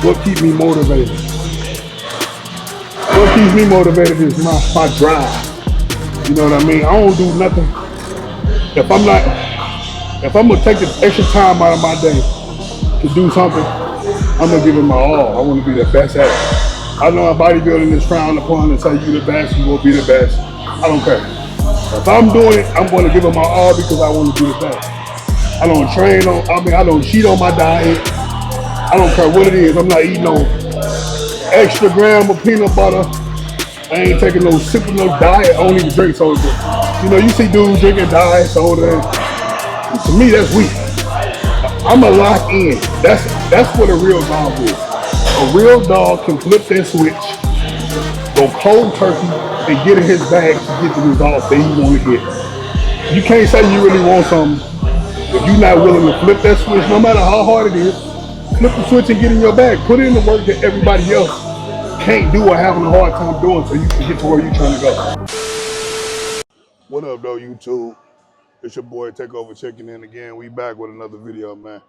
what keeps me motivated? What keeps me motivated is my drive. You know what I mean? I don't do nothing. If I'm not, if I'm gonna take the extra time out of my day to do something, I'm gonna give it my all. I want to be the best at it. I know bodybuilding is frowned upon and say you the best, you will be the best. I don't care. If I'm doing it, I'm going to give it my all because I want to be the best. I don't train on. I don't cheat on my diet. I don't care what it is. I'm not eating no extra gram of peanut butter. I ain't taking no sipping no diet. I don't even drink soda. You know, you see dudes drinking diet soda. To me, that's weak. I'm a lock in. That's what a real dog is. A real dog can flip that switch, go cold turkey, and get in his bag to get the results that he want to get. You can't say you really want something if you're not willing to flip that switch, no matter how hard it is. Flip the switch and get in your bag. Put in the work that everybody else can't do or having a hard time doing so you can get to where you're trying to go. What up, though, YouTube? It's your boy Takeover checking in again. We back with another video, man.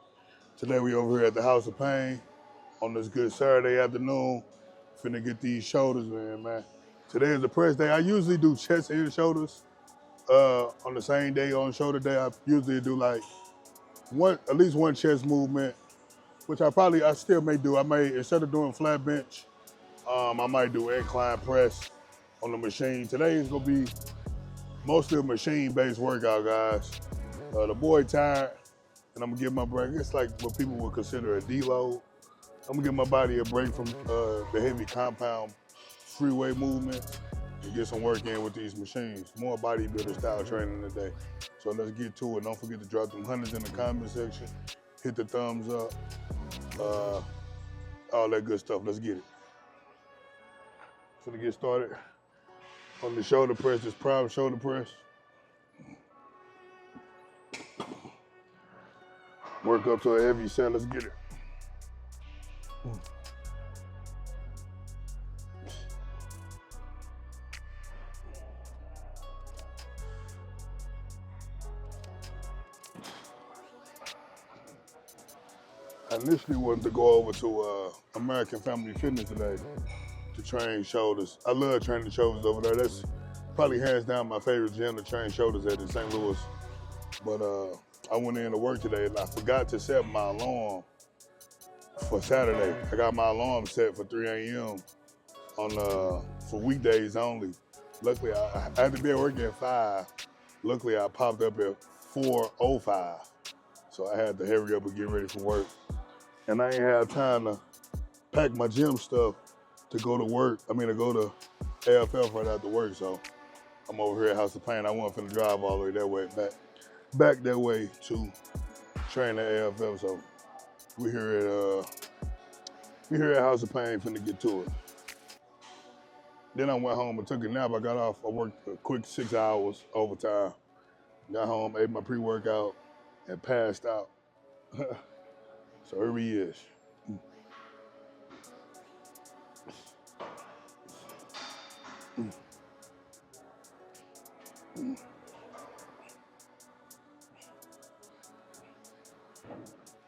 Today we over here at the House of Pain on this good Saturday afternoon. Finna get these shoulders, man. Today is the press day. I usually do chest and shoulders on the same day, on shoulder day. I usually do like at least one chest movement, which I still may do. I may, instead of doing flat bench, I might do incline press on the machine. Today is gonna be mostly a machine-based workout, guys. The boy tired, and I'm gonna give my break. It's like what people would consider a deload. I'm gonna give my body a break from the heavy compound freeway movement and get some work in with these machines. More bodybuilder style training today. So let's get to it. Don't forget to drop them hundreds in the comment section. Hit the thumbs up. All that good stuff. Let's get it. So to get started on the shoulder press, this prime shoulder press. Work up to a heavy set. Let's get it. I initially wanted to go over to American Family Fitness today to train shoulders. I love training shoulders over there. That's probably hands down my favorite gym to train shoulders at in St. Louis. But I went in to work today and I forgot to set my alarm for Saturday. I got my alarm set for 3 a.m. for weekdays only. Luckily, I had to be at work at 5. Luckily, I popped up at 4:05. So I had to hurry up and get ready for work. And I ain't have time to pack my gym stuff to go to work. To go to AFL right after work. So I'm over here at House of Pain. I wasn't finna drive all the way that way back that way to train at AFL. So we here at House of Pain finna get to it. Then I went home and took a nap. I got off. I worked a quick 6 hours overtime. Got home, ate my pre-workout, and passed out. So here he is.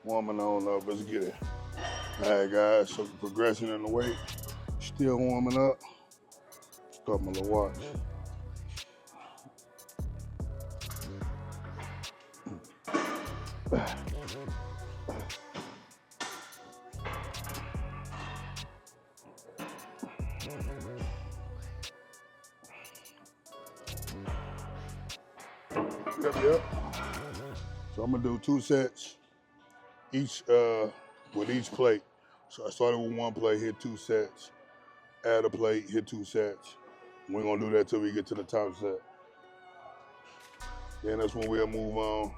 Warming on up, let's get it. All right, guys, so progressing in the weight. Still warming up. Start my little watch. Yep. So I'm gonna do 2 sets each with each plate. So I started with 1 plate, hit 2 sets, add a plate, hit 2 sets. We're gonna do that till we get to the top set. Then that's when we'll move on.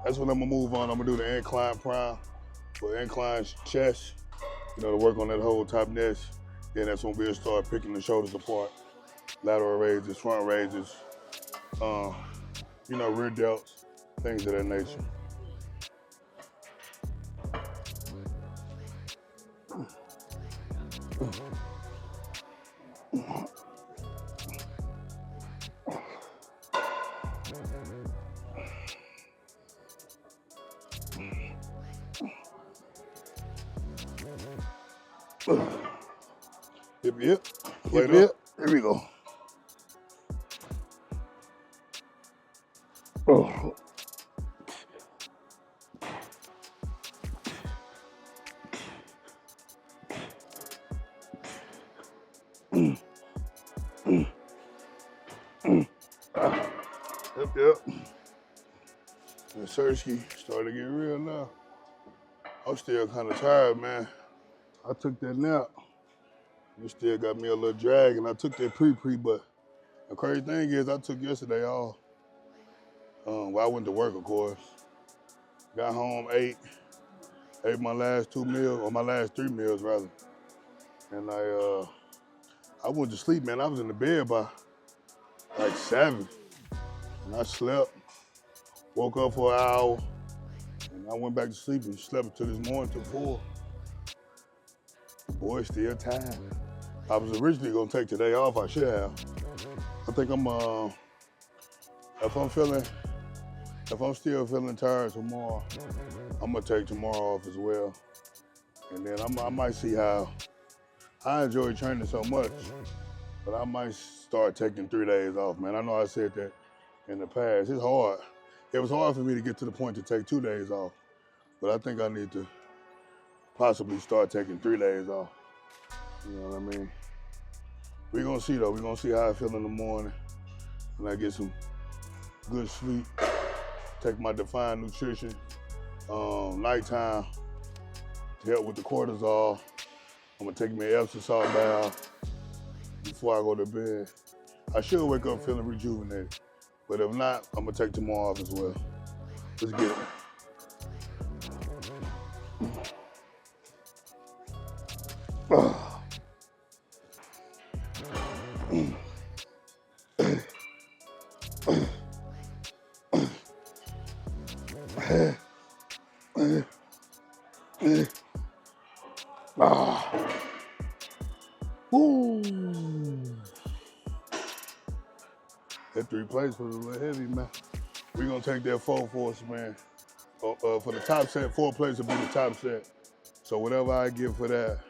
That's when I'm gonna move on. I'm gonna do the incline prime for incline chest, to work on that whole top nest. Then that's when we'll start picking the shoulders apart. Lateral raises, front raises, rear delts, things of that nature. Hip, hip. Hip, hip. There we go. Oh. Yep. And Sersky started to get real now. I'm still kind of tired, man. I took that nap. It still got me a little drag, and I took that pre-pre, but the crazy thing is I took yesterday off. Well, I went to work, of course. Got home, ate my last 2 meals, or my last 3 meals, rather. And I went to sleep, man. I was in the bed by like 7. And I slept, woke up for an hour, and I went back to sleep and slept until this morning, till 4. Boy, still tired. I was originally gonna take today off, I should have. I think if I'm still feeling tired tomorrow, I'm gonna take tomorrow off as well. And then I might see how, I enjoy training so much, but I might start taking 3 days off, man. I know I said that in the past. It's hard. It was hard for me to get to the point to take 2 days off, but I think I need to possibly start taking 3 days off. You know what I mean? We're gonna see though. We're gonna see how I feel in the morning when I get some good sleep, take my defined nutrition, nighttime to help with the cortisol. I'm gonna take me an Epsom salt bath before I go to bed. I should wake up feeling rejuvenated, but if not, I'm gonna take tomorrow off as well. Let's get it. That 3 plates was a little heavy, man. We're gonna take that 4 force, man. For the top set, 4 plates will be the top set. So whatever I get for that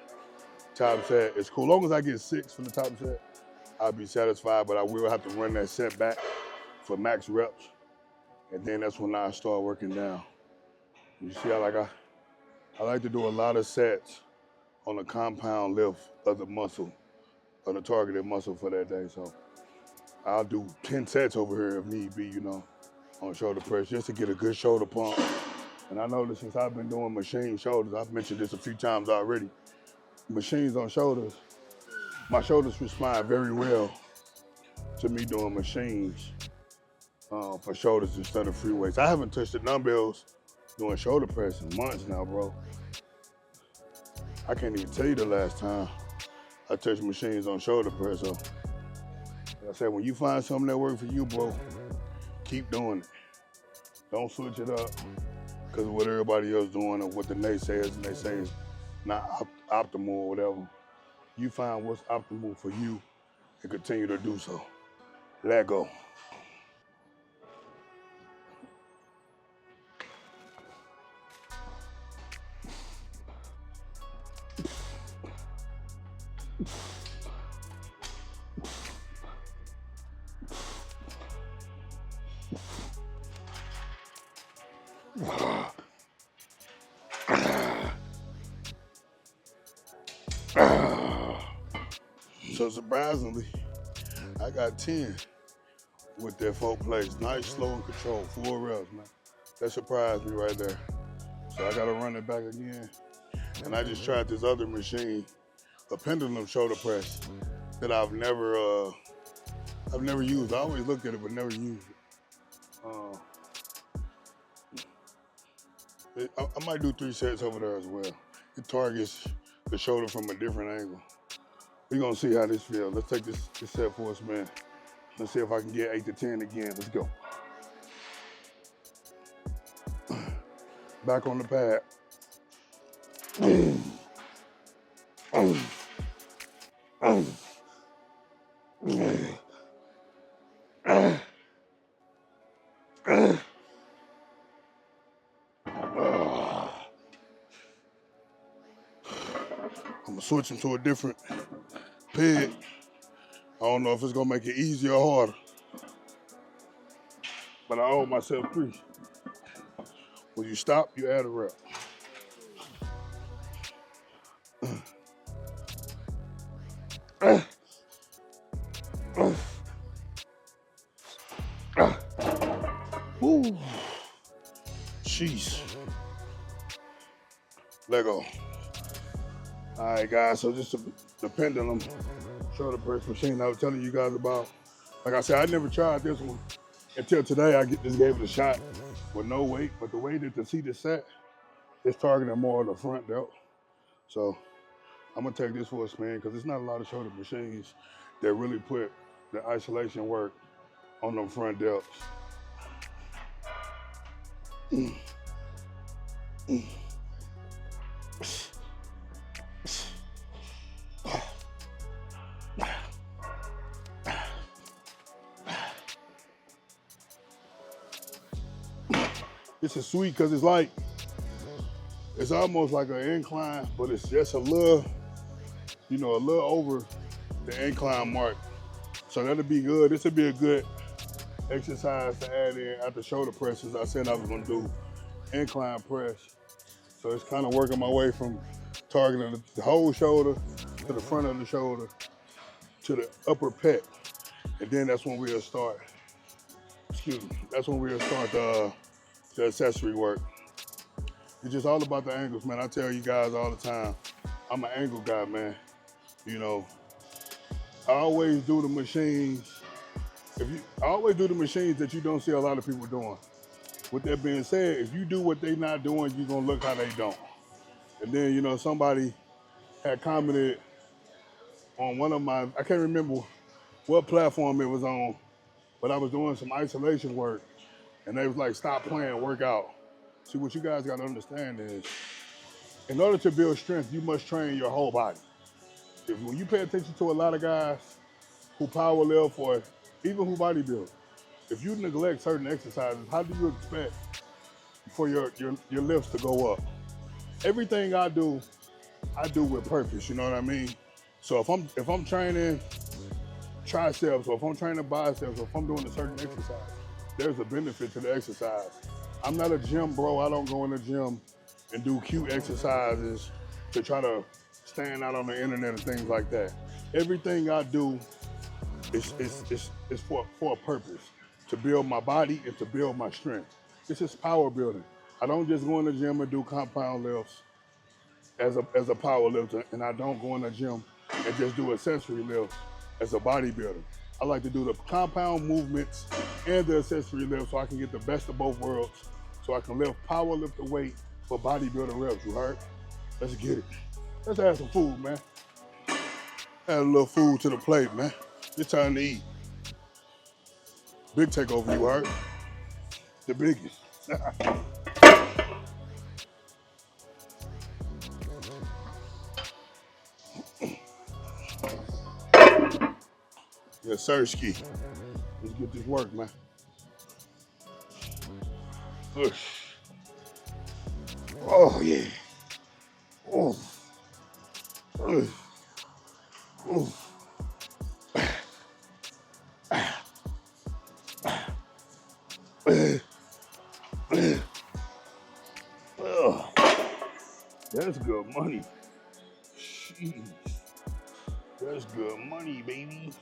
top set, it's cool. As long as I get 6 for the top set, I'll be satisfied, but I will have to run that set back for max reps. And then that's when I start working down. You see, I like to do a lot of sets on the compound lift of the muscle, of the targeted muscle for that day. So I'll do 10 sets over here if need be, on shoulder press, just to get a good shoulder pump. And I noticed since I've been doing machine shoulders, I've mentioned this a few times already, machines on shoulders, my shoulders respond very well to me doing machines for shoulders instead of free weights. I haven't touched the dumbbells doing shoulder press in months now, bro. I can't even tell you the last time I touched machines on shoulder press. So, like I said, when you find something that works for you, bro, keep doing it. Don't switch it up because of what everybody else doing or what the naysayers and they say is not optimal or whatever. You find what's optimal for you and continue to do so. Let go. So surprisingly, I got 10 with that 4 plates. Nice, slow, and controlled. 4 reps, man. That surprised me right there. So I gotta run it back again. And I just tried this other machine, a pendulum shoulder press that I've never used. I always looked at it but never used it. I might do 3 sets over there as well. It targets the shoulder from a different angle. We're gonna see how this feels. Let's take this set for us, man. Let's see if I can get 8 to 10 again. Let's go. Back on the pad. I'm gonna switch him to a different peg. I don't know if it's gonna make it easier or harder, but I owe myself 3. When you stop, you add a rep. Woo. Jeez. Let go. All right, guys, so just the pendulum shoulder press machine I was telling you guys about. Like I said, I never tried this one until today. I just gave it a shot with no weight, but the way that the seat is set, it's targeting more of the front delt. So I'm gonna take this for a spin because there's not a lot of shoulder machines that really put the isolation work on them front delts. This is sweet because it's like, it's almost like an incline, but it's just a little, a little over the incline mark. So that'll be good. This will be a good exercise to add in after shoulder presses. I said I was gonna do incline press. So it's kind of working my way from targeting the whole shoulder to the front of the shoulder to the upper pec. And then that's when we'll start, that's when we'll start the accessory work. It's just all about the angles, man. I tell you guys all the time, I'm an angle guy, man. I always do the machines. I always do the machines that you don't see a lot of people doing. With that being said, if you do what they not doing, you're gonna look how they don't. And then, somebody had commented on one of my, I can't remember what platform it was on, but I was doing some isolation work and they was like, stop playing, work out. See, what you guys gotta understand is, in order to build strength, you must train your whole body. When you pay attention to a lot of guys who power lift or even who bodybuild, if you neglect certain exercises, how do you expect for your lifts to go up? Everything I do with purpose, you know what I mean? So if I'm training triceps or if I'm training biceps or if I'm doing a certain exercise, there's a benefit to the exercise. I'm not a gym bro. I don't go in the gym and do cute exercises to try to stand out on the internet and things like that. Everything I do is for a purpose, to build my body and to build my strength. It's just power building. I don't just go in the gym and do compound lifts as a power lifter, and I don't go in the gym and just do accessory lifts as a bodybuilder. I like to do the compound movements and the accessory lifts so I can get the best of both worlds, so I can power lift the weight for bodybuilding reps, you heard? Let's get it. Let's add some food, man. Add a little food to the plate, man. It's time to eat. Big takeover, you heard? The biggest. Yes, sir, Ski. Let's get this work, man. Push. Oh, yeah. Oh. Oh. Oh. That's good money. Jeez. That's good money, baby.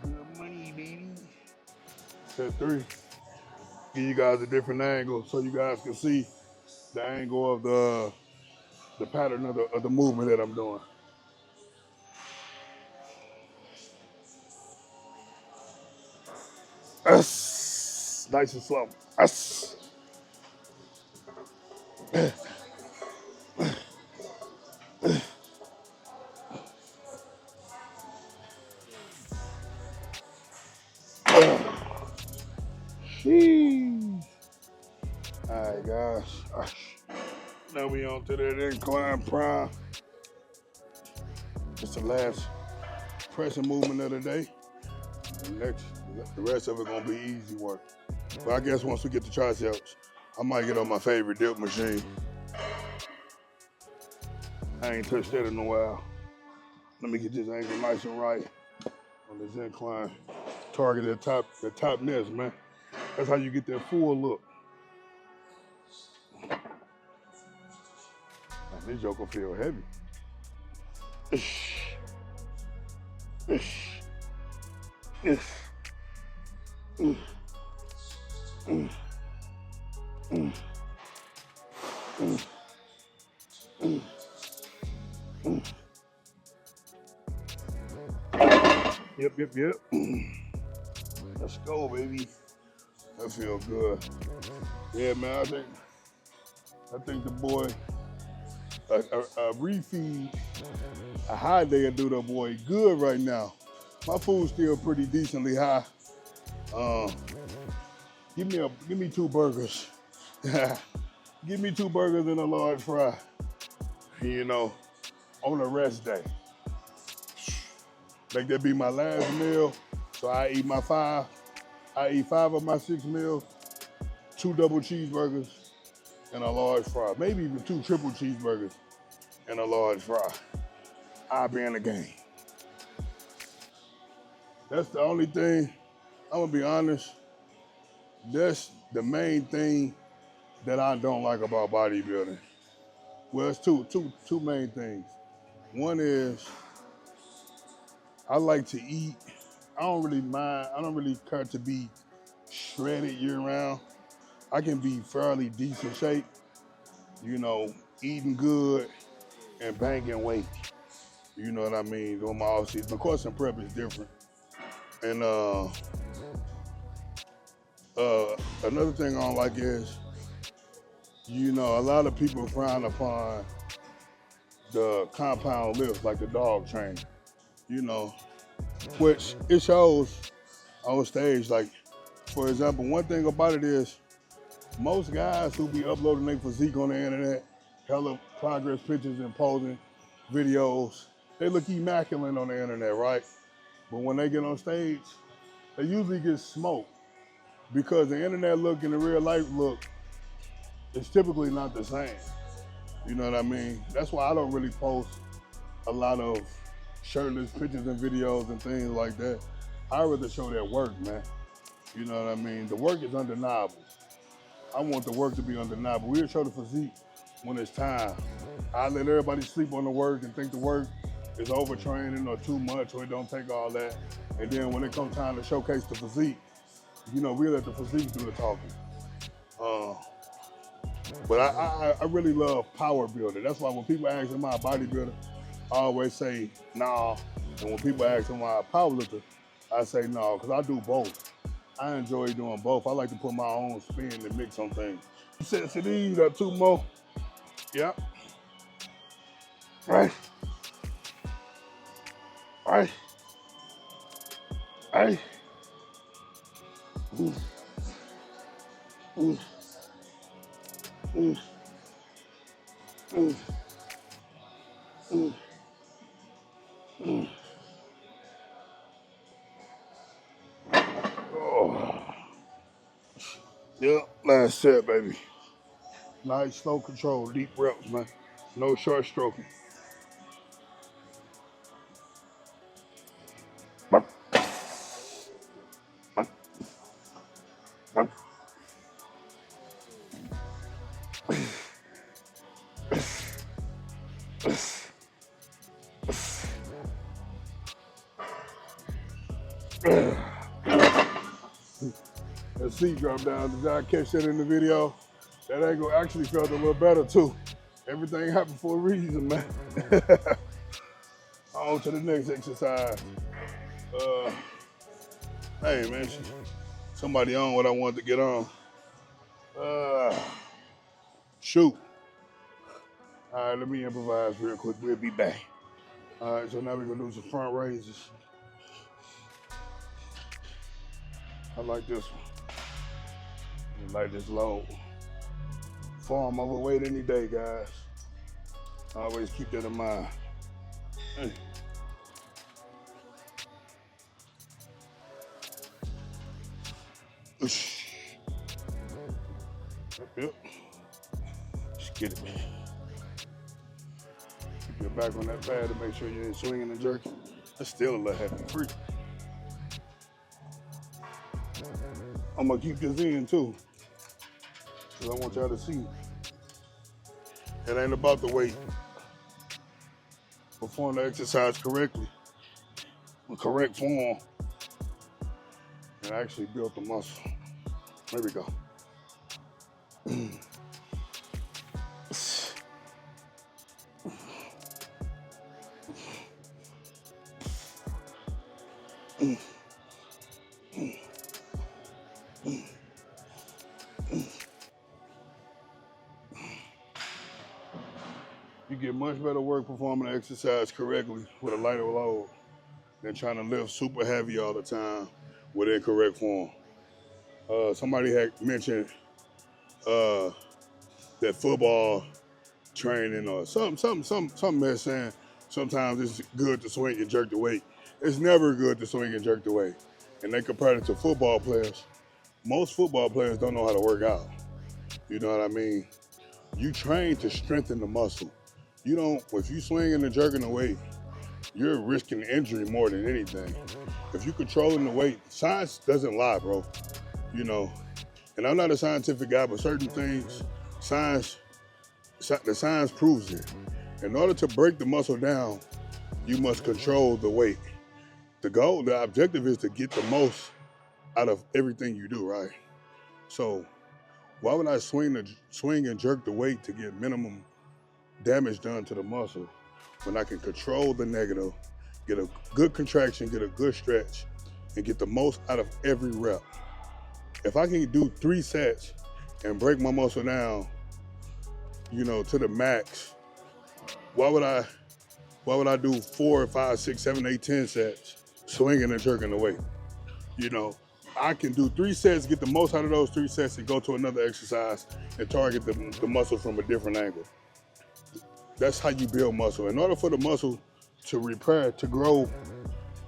Good money, baby. Set 3. Give you guys a different angle so you guys can see the angle of the pattern of the movement that I'm doing. Nice and slow. Sheesh. All right, guys. Now we on to that incline prime. It's the last pressing movement of the day. The rest of it gonna be easy work. But I guess once we get the triceps, I might get on my favorite dip machine. I ain't touched that in a while. Let me get this angle nice and right on this incline. Target the top nest, man. That's how you get that full look. Man, this joker feel heavy. Yep. Let's go, baby. That feel good. Yeah, man, I think the boy, a refeed, a high day will do the boy good right now. My food's still pretty decently high. Give me 2 burgers. Give me 2 burgers and a large fry. You know, on a rest day. Make that be my last meal. So I eat 5 of my 6 meals, 2 double cheeseburgers and a large fry. Maybe even 2 triple cheeseburgers and a large fry. I'll be in the game. That's the only thing, I'm gonna be honest, that's the main thing that I don't like about bodybuilding. Well, it's two main things. One is I like to eat. I don't really mind. I don't really care to be shredded year round. I can be fairly decent shape, you know, eating good and banging weight. You know what I mean? Doing my off season. Of course, in prep is different. And another thing I don't like is, you know, a lot of people frown upon the compound lifts, like the dog training, you know, which it shows on stage. Like, for example, one thing about it is most guys who be uploading their physique on the internet, hella progress pictures and posing videos, they look immaculate on the internet, right? But when they get on stage, they usually get smoked because the internet look and the real life look is typically not the same. You know what I mean? That's why I don't really post a lot of shirtless pictures and videos and things like that. I rather show that work, man. You know what I mean? The work is undeniable. I want the work to be undeniable. We'll show the physique when it's time. I let everybody sleep on the work and think the work is overtraining or too much or it don't take all that. And then when it comes time to showcase the physique, you know, we let the physique do the talking. But I really love power building. That's why when people ask, am I a bodybuilder? I always say, nah. And when people ask, am I a powerlifter? I say, no, because I do both. I enjoy doing both. I like to put my own spin and mix on things. So these are 2 more. Yep. Right. Right. Right. Oh. Yep, last set, baby. Nice, slow control, deep reps, man. No short stroking. That seat dropped down. Did y'all catch that in the video? That angle actually felt a little better too. Everything happened for a reason, man. On to the next exercise. Hey, man, somebody on what I wanted to get on. Shoot. All right, let me improvise real quick. We'll be back. All right, so now we're gonna do some front raises. I like this one. I like this load. Farm overweight any day, guys. Always keep that in mind. Hey. Yep. Just get it, man. Get back on that pad to make sure you ain't swinging and jerking. That's still a little heavy. Free. I'm gonna keep this in too, because I want y'all to see. It ain't about the weight. Perform the exercise correctly, in correct form, and actually build the muscle. There we go. You get much better work performing the exercise correctly with a lighter load than trying to lift super heavy all the time with incorrect form. Somebody had mentioned that football training or something that's saying sometimes it's good to swing and jerk the weight. It's never good to swing and jerk the weight. And they compare it to football players. Most football players don't know how to work out. You know what I mean? You train to strengthen the muscle. You don't, if you swinging and jerking the weight, you're risking injury more than anything. If you're controlling the weight, science doesn't lie, bro. You know, and I'm not a scientific guy, but certain things, the science proves it. In order to break the muscle down, you must control the weight. The objective is to get the most out of everything you do, right? So why would I swing and jerk the weight to get minimum damage done to the muscle when I can control the negative, get a good contraction, get a good stretch, and get the most out of every rep? If I can do 3 sets and break my muscle down, you know, to the max, why would I do 4, 5, 6, 7, 8, 10 sets swinging and jerking the weight? You know, I can do 3 sets, get the most out of those 3 sets, and go to another exercise and target the muscle from a different angle. That's how you build muscle. In order for the muscle to repair, to grow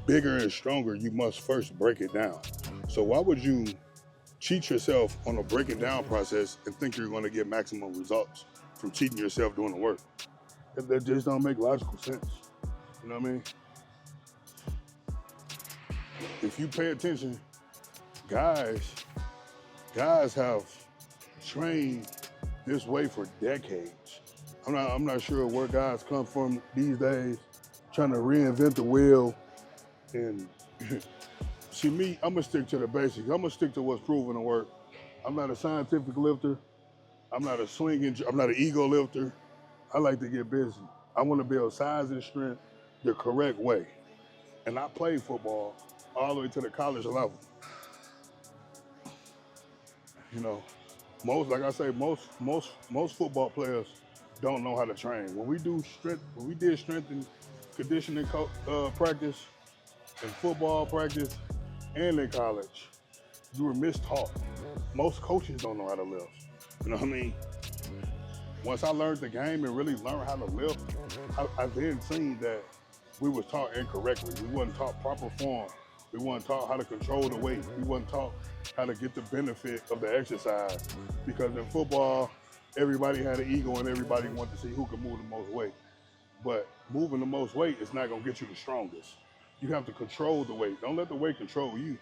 bigger and stronger, you must first break it down. So why would you cheat yourself on a breaking down process and think you're going to get maximum results from cheating yourself doing the work? That just don't make logical sense. You know what I mean? If you pay attention, guys have trained this way for decades. I'm not sure where guys come from these days, trying to reinvent the wheel. And see me, I'm gonna stick to the basics. I'm gonna stick to what's proven to work. I'm not a scientific lifter. I'm not an ego lifter. I like to get busy. I want to build size and strength the correct way. And I played football all the way to the college level. You know, most football players don't know how to train. When we did strength and conditioning practice in football practice and in college, you were mistaught. Most coaches don't know how to lift. You know what I mean? Once I learned the game and really learned how to lift, I then seen that we was taught incorrectly. We wasn't taught proper form. We wasn't taught how to control the weight. We wasn't taught how to get the benefit of the exercise. Because in football, everybody had an ego and everybody wanted to see who could move the most weight. But moving the most weight is not gonna get you the strongest. You have to control the weight. Don't let the weight control you.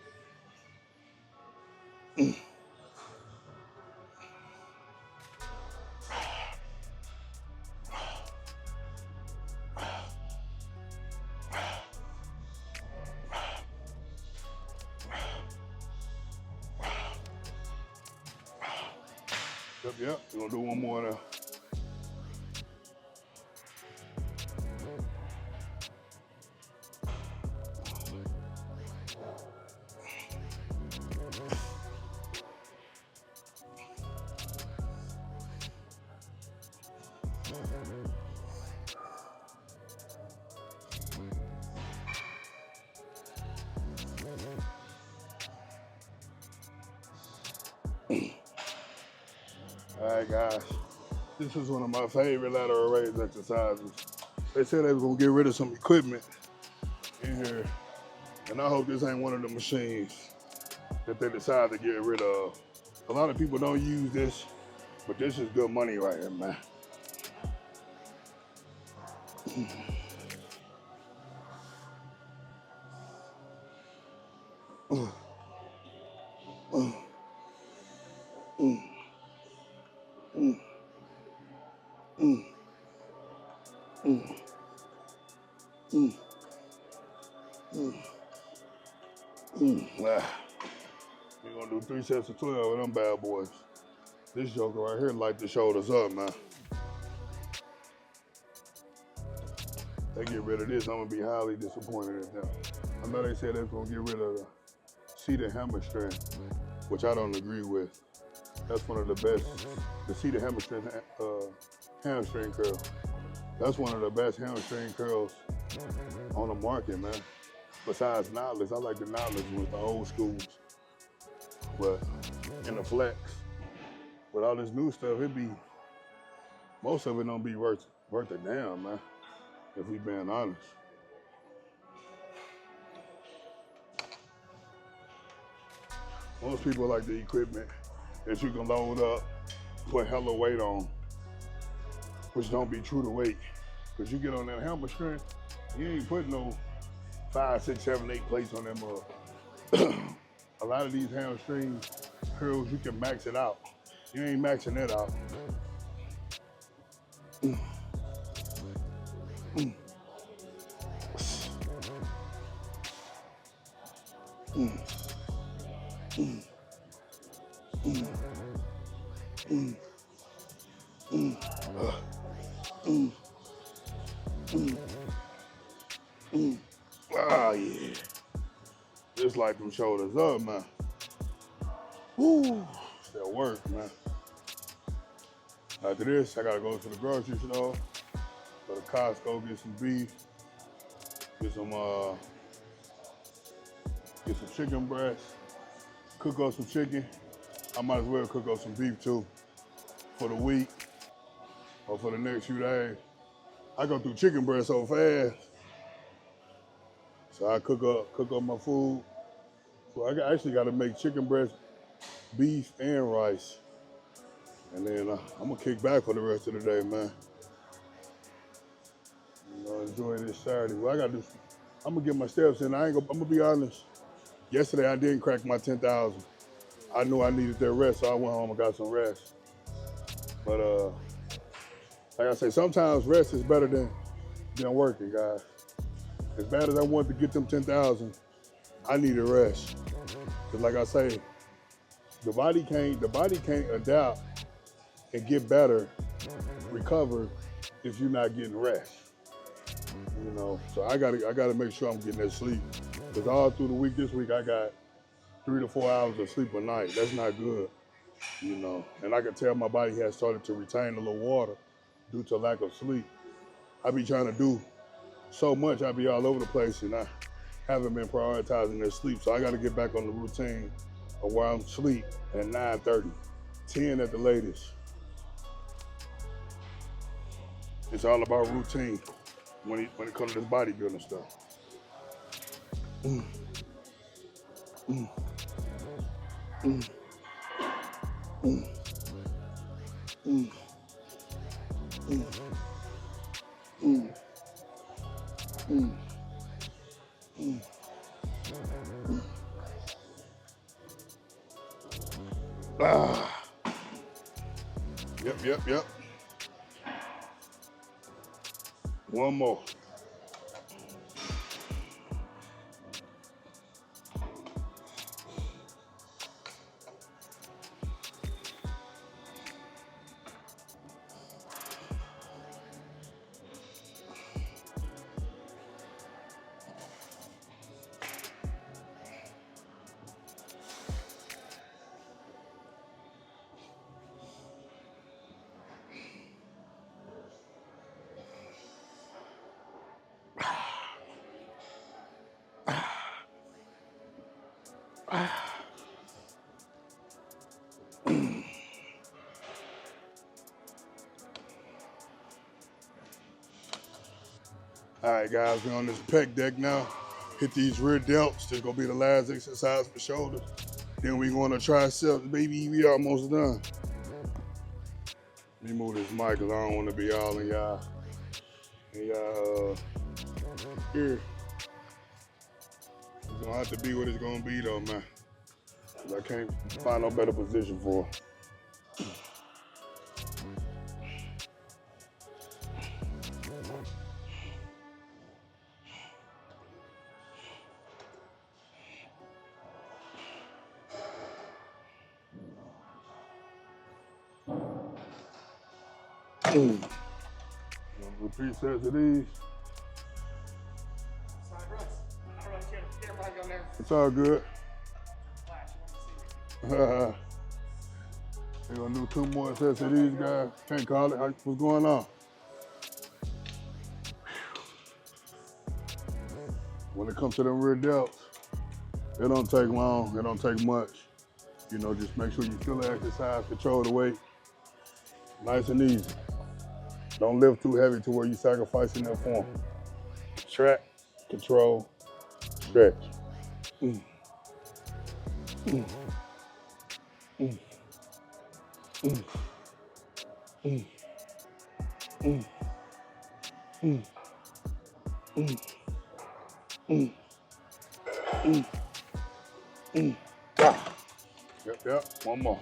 Yep, we're gonna do one more now. All right, guys. This is one of my favorite lateral raise exercises. They said they were gonna get rid of some equipment in here, and I hope this ain't one of the machines that they decide to get rid of. A lot of people don't use this, but this is good money right here, man. We're gonna do 3 sets of 12 of them bad boys. This joker right here light the shoulders up, man. They get rid of this, I'm gonna be highly disappointed at them. I know they said they're gonna get rid of the seated hamstring, which I don't agree with. That's one of the best, the seated hamstring curl. That's one of the best hamstring curls on the market, man. Besides knotless, I like the knotless with the old schools. But in the flex, with all this new stuff, most of it don't be worth a damn, man, if we being honest. Most people like the equipment that you can load up, put hella weight on, which don't be true to weight. Because you get on that hamstring, you ain't putting no 5, 6, 7, 8 plates on them. A lot of these hamstring curls, you can max it out. You ain't maxing it out. Oh yeah. Just like them shoulders up, man. Woo, still work, man. After this, I gotta go to the grocery store, go to Costco, get some beef, get some chicken breasts, cook up some chicken. I might as well cook up some beef too for the week or for the next few days. I go through chicken breast so fast, so I cook up my food. So I actually got to make chicken breast, beef, and rice. And then I'm gonna kick back for the rest of the day, man. You know, enjoy this Saturday. Well, I'm gonna get my steps in. I'm gonna be honest. Yesterday I didn't crack my 10,000. I knew I needed that rest, so I went home and got some rest. But like I say, sometimes rest is better than working, guys. As bad as I wanted to get them 10,000, I needed rest. Cause like I say, the body can't adapt and get better, recover if you're not getting rest. You know, so I gotta make sure I'm getting that sleep. Cause all through the week, this week I got 3 to 4 hours of sleep a night. That's not good, you know. And I can tell my body has started to retain a little water due to lack of sleep. I be trying to do so much, I be all over the place, and I haven't been prioritizing their sleep. So I got to get back on the routine of where I'm asleep at 9:30, 10 at the latest. It's all about routine when it comes to this bodybuilding stuff. Yep. One more. All right, guys, we're on this pec deck now. Hit these rear delts. This gonna be the last exercise for shoulders. Then we going to triceps. Baby, we almost done. Let me move this mic because I don't want to be all in y'all And here, it's gonna have to be what it's gonna be though, man. 'Cause I can't find no better position for it. Repeat sets of these. It's all good. We're gonna do 2 more sets of these guys. Can't call it. What's going on? When it comes to them rear delts, it don't take long. It don't take much. You know, just make sure you feel the exercise, control the weight. Nice and easy. Don't lift too heavy to where you're sacrificing that form. Track, control, stretch. Mm. Mm. Mm. Mm. Mm. Mm. Mm. Mm. Mm. Mm. Mm. Ah. Yep, one more.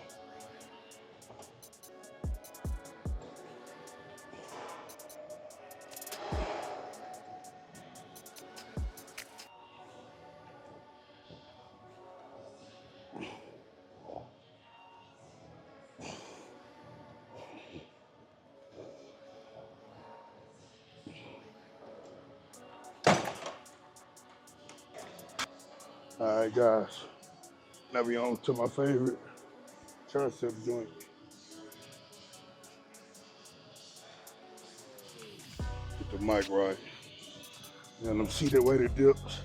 All right, guys. Now we on to my favorite tricep joint. Get the mic right. And them seated weighted dips.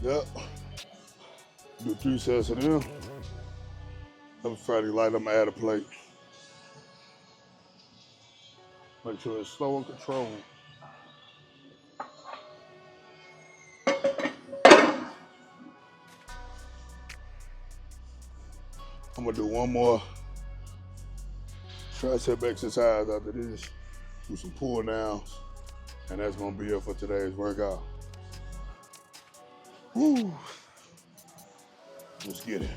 Yep. Do 3 sets of them. Every Friday light, I'm gonna add a plate. Make sure it's slow and controlled. I'm gonna do 1 more tricep exercise after this. Do some pull downs. And that's gonna be it for today's workout. Woo. Let's get it.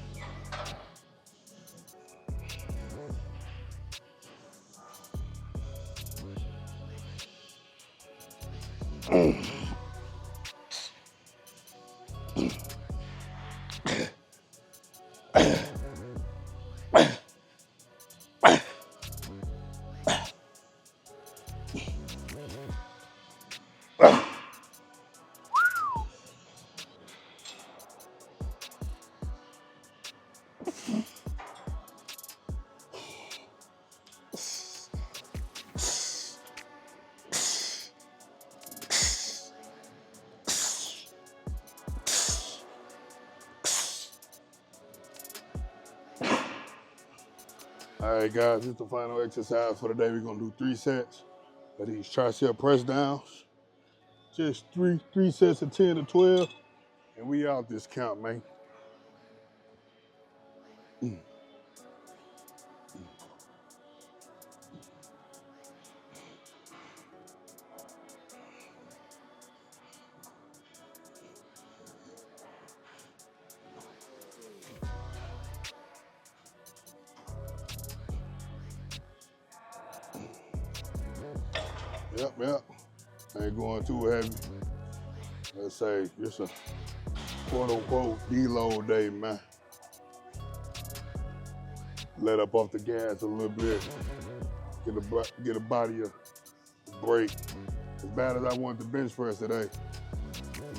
All right, guys, this is the final exercise for the day. We're gonna do 3 sets of these tricep press downs. Just three sets of 10 to 12, and we out this count, man. Yep. Ain't going too heavy. Let's say it's a quote unquote deload day, man. Let up off the gas a little bit. Get a body a break. As bad as I want the bench press today,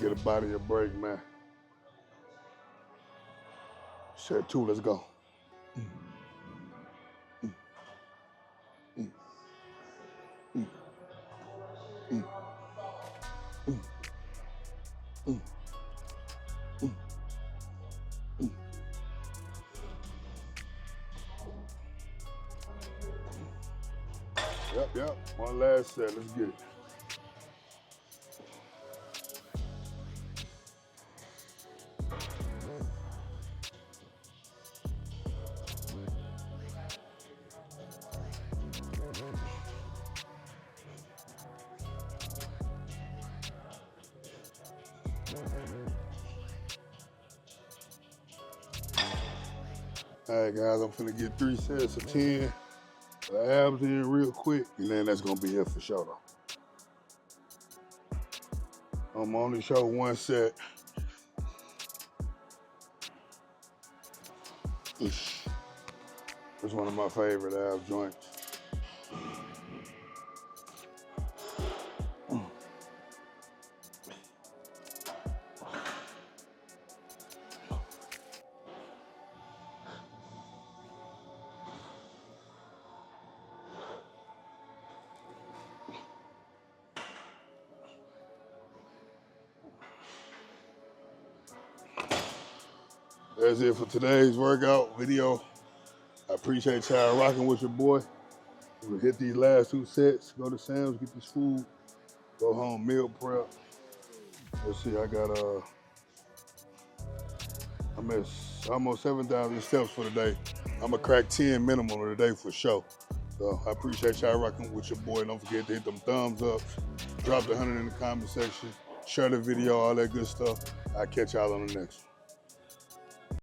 get a body a break, man. Set 2, let's go. Yep. One last set. Let's get it. All right, guys, I'm finna get 3 sets of 10 abs in real quick, and then that's gonna be it for sure, though. I'm only show 1 set. It's one of my favorite ab joints. That's it for today's workout video. I appreciate y'all rocking with your boy. We'll hit these last 2 sets, go to Sam's, get this food, go home, meal prep. Let's see, I got I'm at almost 7,000 steps for the day. I'm gonna crack 10 minimum of the day for sure. So I appreciate y'all rocking with your boy. Don't forget to hit them thumbs up, drop the 100 in the comment section, share the video, all that good stuff. I'll catch y'all on the next one.